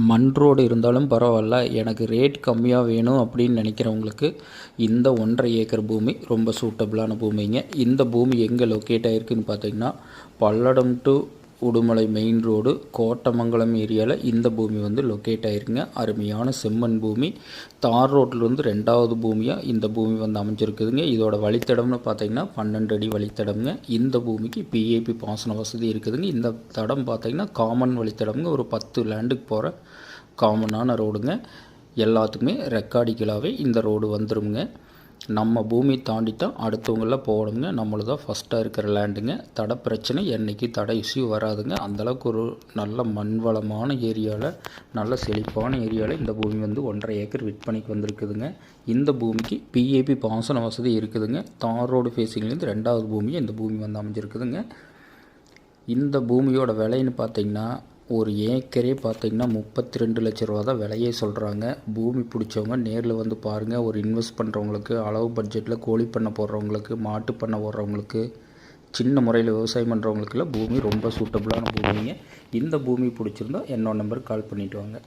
மண் ரோடு இருந்தாலும் பரவாயில்ல, எனக்கு ரேட் கம்மியாக வேணும் அப்படின்னு நினைக்கிறவங்களுக்கு இந்த 1.5 ஏக்கர் பூமி ரொம்ப சூட்டபிளான பூமிங்க. இந்த பூமி எங்கே லொக்கேட் ஆகிருக்குன்னு பார்த்தீங்கன்னா, Palladam to Udumalai main road Kottamangalam ஏரியாவில் இந்த பூமி வந்து லொக்கேட் ஆகிருக்குங்க. அருமையான செம்மண் பூமி. தார் ரோட்டில் 2வது பூமியாக இந்த பூமி வந்து அமைஞ்சிருக்குதுங்க. இதோட வழித்தடம்னு பார்த்தீங்கன்னா 12 அடி வழித்தடம்ங்க. இந்த பூமிக்கு பிஏபி பாசன வசதி இருக்குதுங்க. இந்த தடம் பார்த்தீங்கன்னா காமன் வழித்தடம்ங்க. ஒரு 10 லேண்டுக்கு போகிற காமனான ரோடுங்க. எல்லாத்துக்குமே ரெக்கார்டிக்கலாகவே இந்த ரோடு வந்துடுங்க. நம்ம பூமி தாண்டி தான் அடுத்தவங்களாம் போகணுங்க. நம்மளது தான் ஃபஸ்ட்டாக இருக்கிற லேண்டுங்க. தடை பிரச்சனை என்றைக்கு தடை இஷ்யூ வராதுங்க. அந்தளவுக்கு ஒரு நல்ல மண் வளமான ஏரியாவில், நல்ல செழிப்பான ஏரியாவில் இந்த பூமி வந்து 1.5 ஏக்கர் விற்பனைக்கு வந்திருக்குதுங்க. இந்த பூமிக்கு பிஏபி பாசன வசதி இருக்குதுங்க. தார் ரோடு ஃபேஸிங்லேருந்து 2வது பூமியை இந்த பூமி வந்து அமைஞ்சிருக்குதுங்க. இந்த பூமியோட விலைன்னு பார்த்திங்கன்னா, ஒரு ஏக்கரே பார்த்திங்கன்னா 32 லட்ச ரூபா தான் விலையே சொல்கிறாங்க. பூமி பிடிச்சவங்க நேரில் வந்து பாருங்கள். ஒரு இன்வெஸ்ட் பண்ணுறவங்களுக்கு, அளவு பட்ஜெட்டில் கோழி பண்ணை போடுறவங்களுக்கு, மாட்டு பண்ணை போடுறவங்களுக்கு, சின்ன முறையில் விவசாயம் பண்ணுறவங்களுக்குலாம் பூமி ரொம்ப சூட்டபுளான பூமிங்க. இந்த பூமி பிடிச்சிருந்தா என்னோட நம்பருக்கு கால் பண்ணிவிட்டு வாங்க.